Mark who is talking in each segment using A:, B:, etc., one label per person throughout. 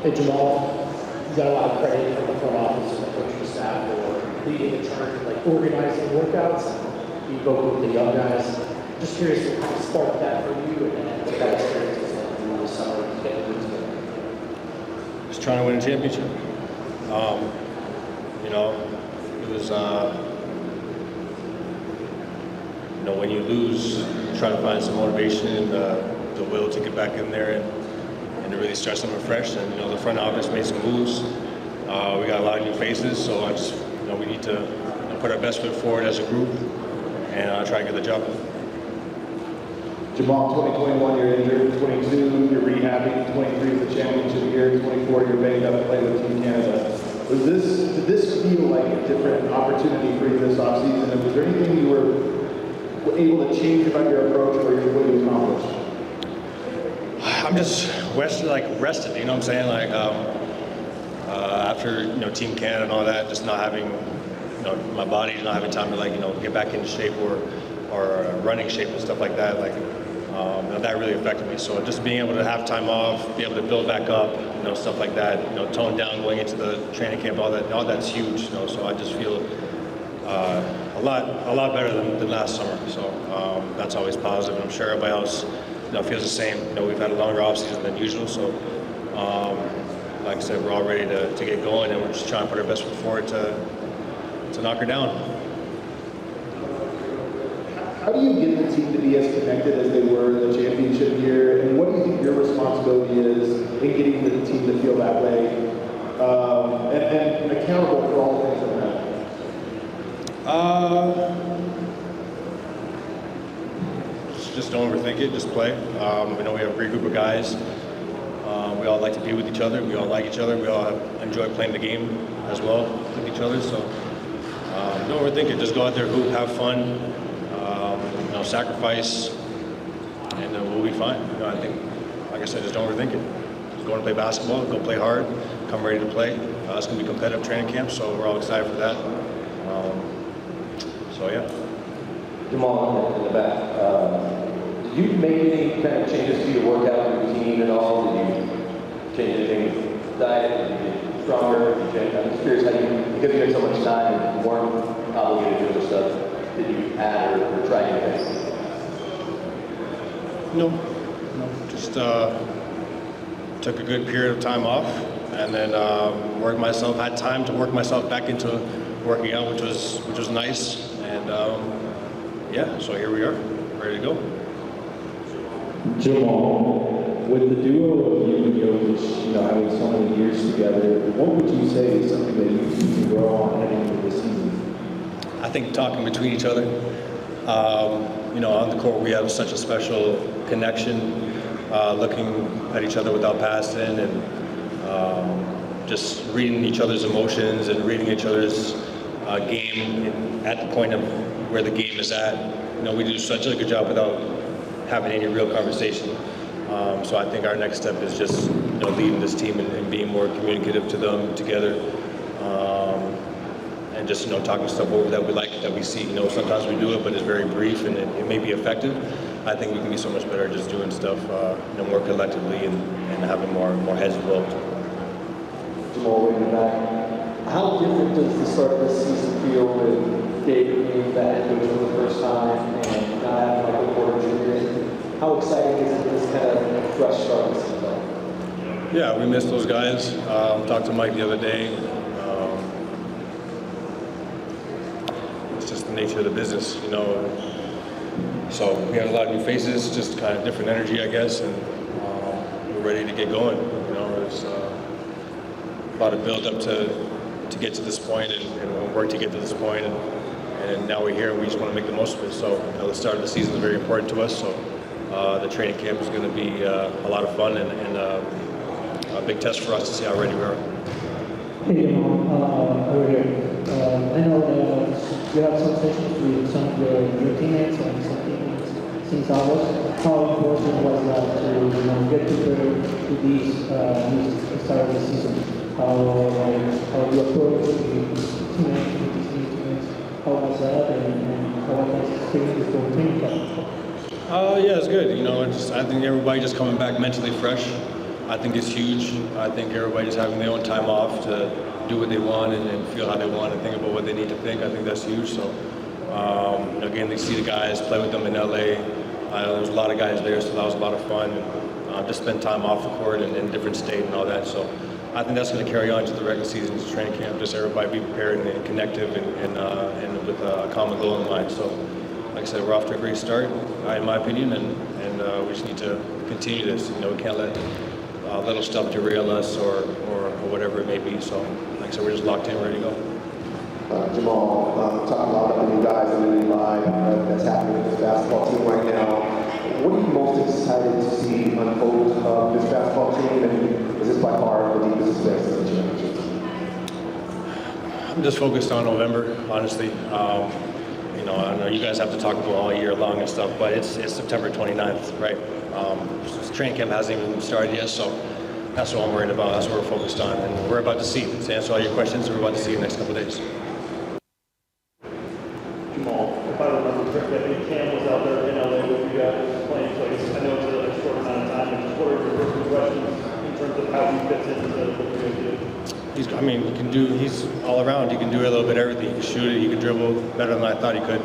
A: Hey Jamal, you got a lot of credit from the front office and the coaching staff for leading the charge, like organizing workouts and being vocal with the young guys. Just curious what kind of sparked that for you and what that experience was like through the summer to get into it.
B: Just trying to win a championship. It was, when you lose, try to find some motivation, the will to get back in there and to really start something fresh. And, the front office made some moves. We got a lot of new faces, so we need to put our best foot forward as a group and try to get the job done.
C: Jamal, 2021, you're injured. 22, you're rehabbing. 23 is the championship year. 24, you're banged up playing with Team Canada. Did this feel like a different opportunity for you this offseason? And was there anything you were able to change about your approach or your way to accomplish?
B: I'm just rested, you know what I'm saying? After, Team Canada and all that, just not having, my body not having time to get back into shape or running shape and stuff like that, that really affected me. So just being able to have time off, be able to build back up, stuff like that, tone down going into the training camp, all that's huge, so I just feel a lot better than last summer. So that's always positive. I'm sure everybody else, feels the same. We've had a longer offseason than usual, so like I said, we're all ready to get going, and we're just trying to put our best foot forward to knock her down.
C: How do you get the team to be as connected as they were in the championship year, and what do you think your responsibility is in getting the team to feel that way, and accountable for all the things that happen?
B: Just don't overthink it, just play. We know we have a great group of guys. We all like to be with each other. We all like each other. We all enjoy playing the game as well with each other. So don't overthink it. Just go out there, hoop, have fun. Sacrifice, and we'll be fine. I think, like I said, just don't overthink it. Just go and play basketball, go play hard, come ready to play. It's going to be competitive training camp, so we're all excited for that. Yeah.
D: Jamal, in the back, did you make any kind of changes to your workout routine at all? Did you change anything, diet? Did you get stronger? I'm just curious how because you had so much time and you weren't obligated to do other stuff, did you add or try anything?
B: No. Just took a good period of time off, and then had time to work myself back into working out, which was nice, and so here we are, ready to go.
C: Jamal, with the duo of you and Jokic, having so many years together, what would you say is something that you need to grow on heading into this season?
B: I think talking between each other. On the court we have such a special connection, looking at each other without passing, and just reading each other's emotions and reading each other's game at the point of where the game is at. We do such a good job without having any real conversation. So I think our next step is just leading this team and being more communicative to them together. And just talking stuff over that we like, that we see. Sometimes we do it, but it's very brief and it may be effective. I think we can be so much better just doing stuff more collectively and having more heads involved.
D: Jamal, way in the back. How different does the start of this season feel with David being back for the first time and not having Michael Porter Jr.? How exciting is it this kind of fresh start this season?
B: Yeah, we missed those guys. Talked to Mike the other day. It's just the nature of the business, So we had a lot of new faces, just kind of different energy, I guess, and we're ready to get going. There's a lot of build up to get to this point and work to get to this point, and now we're here and we just want to make the most of it. So the start of the season is very important to us. So the training camp is going to be a lot of fun and a big test for us to see how ready we are.
A: Hey, over here. I know that you have some sessions with some of your teammates and some teammates since August. How important was that to get to these start of the season? How you approach these teammates, with these new teammates? How was that, and how was it experience before training camp?
B: Yeah, it's good. I think everybody just coming back mentally fresh. I think it's huge. I think everybody's having their own time off to do what they want and feel how they want and think about what they need to think. I think that's huge. So, again, they see the guys, play with them in LA. There was a lot of guys there, so that was a lot of fun. Just spend time off the court and in different state and all that. So I think that's going to carry on to the regular season, to training camp. Just everybody be prepared and connective and with a common goal in mind. So, like I said, we're off to a great start, in my opinion, and we just need to continue this. We can't let little stuff derail us or whatever it may be. So, like I said, we're just locked in, ready to go.
E: Jamal, talking about the new guys in the new live that's happening with this basketball team right now. What are you most excited to see unfold of this basketball team, and is this by far the deepest space of the championship?
B: I'm just focused on November, honestly. I know you guys have to talk about all year long and stuff, but it's September 29th, right? Training camp hasn't even started yet, so that's what I'm worried about. That's what we're focused on, and we're about to see. To answer all your questions, we're about to see in the next couple of days.
F: Jamal, if I remember correctly, I think Cam was out there in LA with you guys playing place. I know it's a short amount of time, but just what are your first impressions in terms of how he fits into what you're going to do?
B: He's all around. He can do a little bit of everything. He can shoot it, he can dribble better than I thought he could.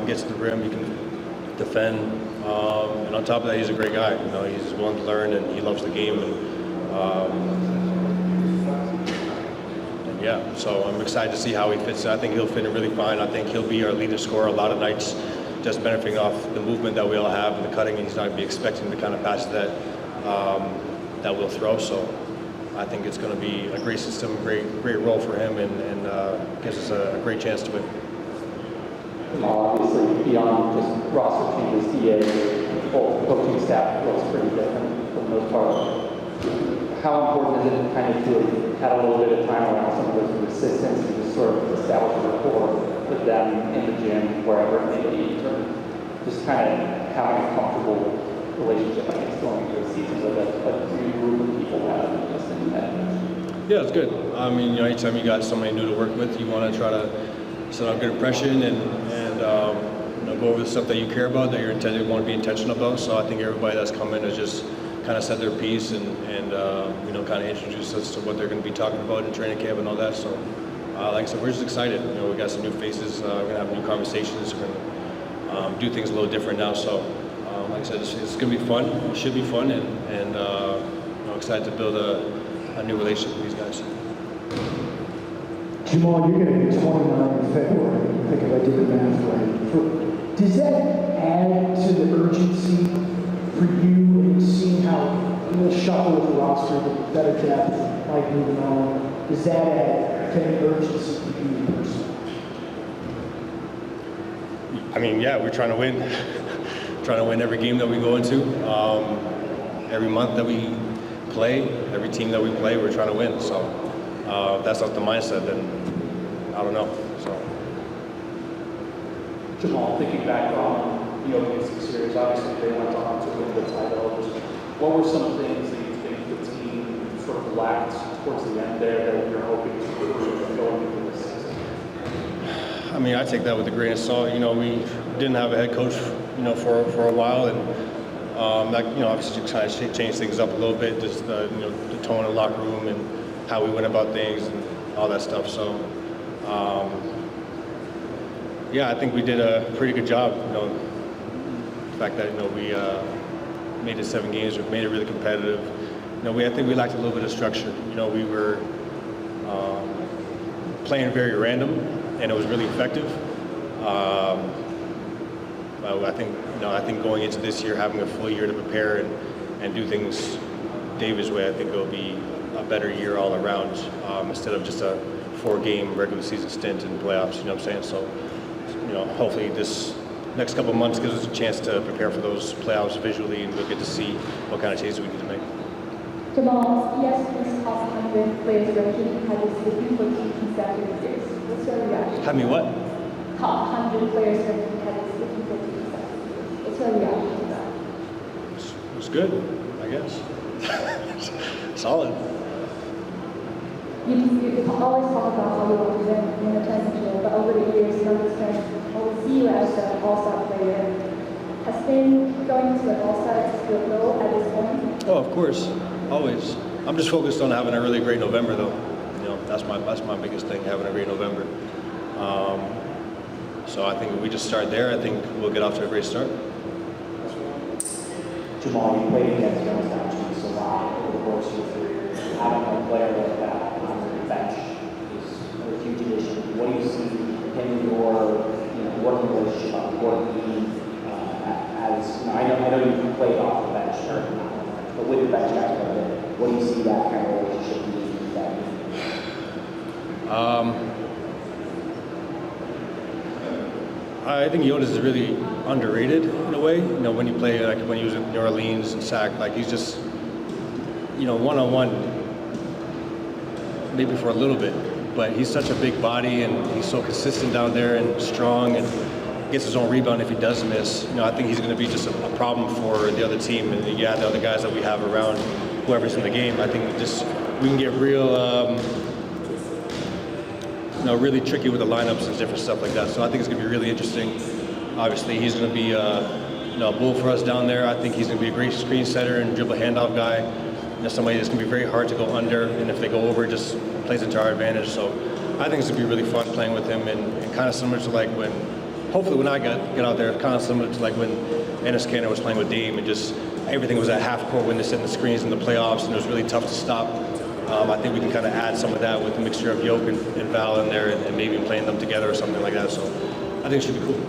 B: Gets to the rim, he can defend. And on top of that, he's a great guy. He's willing to learn and he loves the game. Yeah, so I'm excited to see how he fits. I think he'll fit in really fine. I think he'll be our leading scorer a lot of nights, just benefiting off the movement that we all have and the cutting. And he's not going to be expecting the kind of pass that we'll throw. So I think it's going to be a great system, great role for him, and gives us a great chance to win.
G: Obviously, beyond just roster changes, the whole coaching staff looks pretty different for the most part. How important is it kind of to have a little bit of time around some of those assistants and just sort of establish a rapport with them in the gym, wherever it may be, just kind of having a comfortable relationship, I guess, going into a season with a new group of people rather than just in that.
B: Yeah, it's good. Anytime you got somebody new to work with, you want to try to set up a good impression and go over the stuff that you care about, that you want to be intentional about. So I think everybody that's come in has just kind of said their piece and kind of introduced us to what they're going to be talking about in training camp and all that. So, like I said, we're just excited. We got some new faces. We're going to have new conversations. We're going to do things a little different now. So, like I said, it's going to be fun. It should be fun, and excited to build a new relationship with these guys.
H: Jamal, you're going to be 29 in February. I think if I did the math right. Does that add to the urgency for you in seeing how the shuffle of the roster, the better depth, like moving on? Does that add to any urgency for you personally?
B: Yeah, we're trying to win. Trying to win every game that we go into. Every month that we play, every team that we play, we're trying to win. So if that's not the mindset, then I don't know. So.
F: Jamal, thinking back on the Jokic series, obviously they went on to win the title. What were some things that you think the team sort of lacked towards the end there that you're hoping to improve going into this season?
B: I take that with a grain of salt. We didn't have a head coach, for a while, and that, obviously just kind of changed things up a little bit, just the tone in the locker room and how we went about things and all that stuff. So, yeah, I think we did a pretty good job. The fact that we made it 7 games, we made it really competitive. I think we lacked a little bit of structure. We were playing very random, and it was really effective. I think going into this year, having a full year to prepare and do things David's way, I think it'll be a better year all around, instead of just a 4-game regular season stint in playoffs. You know what I'm saying? So, hopefully this next couple of months gives us a chance to prepare for those playoffs visually, and we'll get to see what kind of changes we need to make.
I: Jamal, ESPN's top 100 players ranking had this looking for 2 consecutive years. What's your reaction?
B: Have me what?
I: Top 100 players ranking had this looking for 2 consecutive years. What's your reaction to that?
B: It was good, I guess. Solid.
I: You always talk about how you want to win a championship, but over the years, numbers can always see you as an all-star player. Has been going to an all-star still low at this point?
B: Oh, of course. always. I'm just focused on having a really great November, though. You know, that's my biggest thing, having a great November. So I think if we just start there, I think we'll get off to a great start.
J: Jamal, you played against Jonas Valanciunas a lot over the course of your career. Having a player like that on your bench is a huge addition. What do you see in your working relationship on the court as I know you played off the bench, but with the bench guys, what do you see that kind of relationship being?
B: I think Jonas is really underrated in a way. You know, when you play, like when he was in New Orleans and Sac, like he's just, you know, one-on-one, maybe for a little bit, but he's such a big body and he's so consistent down there and strong and gets his own rebound if he does miss. You know, I think he's going to be just a problem for the other team and the other guys that we have around whoever's in the game. I think we can get real, really tricky with the lineups and different stuff like that. So I think it's going to be really interesting. Obviously, he's going to be a bull for us down there. I think he's going to be a great screen setter and dribble handoff guy. You know, somebody that's going to be very hard to go under, and if they go over, it just plays into our advantage. So I think it's going to be really fun playing with him, and kind of similar to like when, hopefully when I get out there, kind of similar to like when Enes Kanter was playing with Dame, and just everything was at half court when they set the screens in the playoffs, and it was really tough to stop. I think we can kind of add some of that with a mixture of Jokic and Val in there, and maybe playing them together or something like that. So I think it should be cool.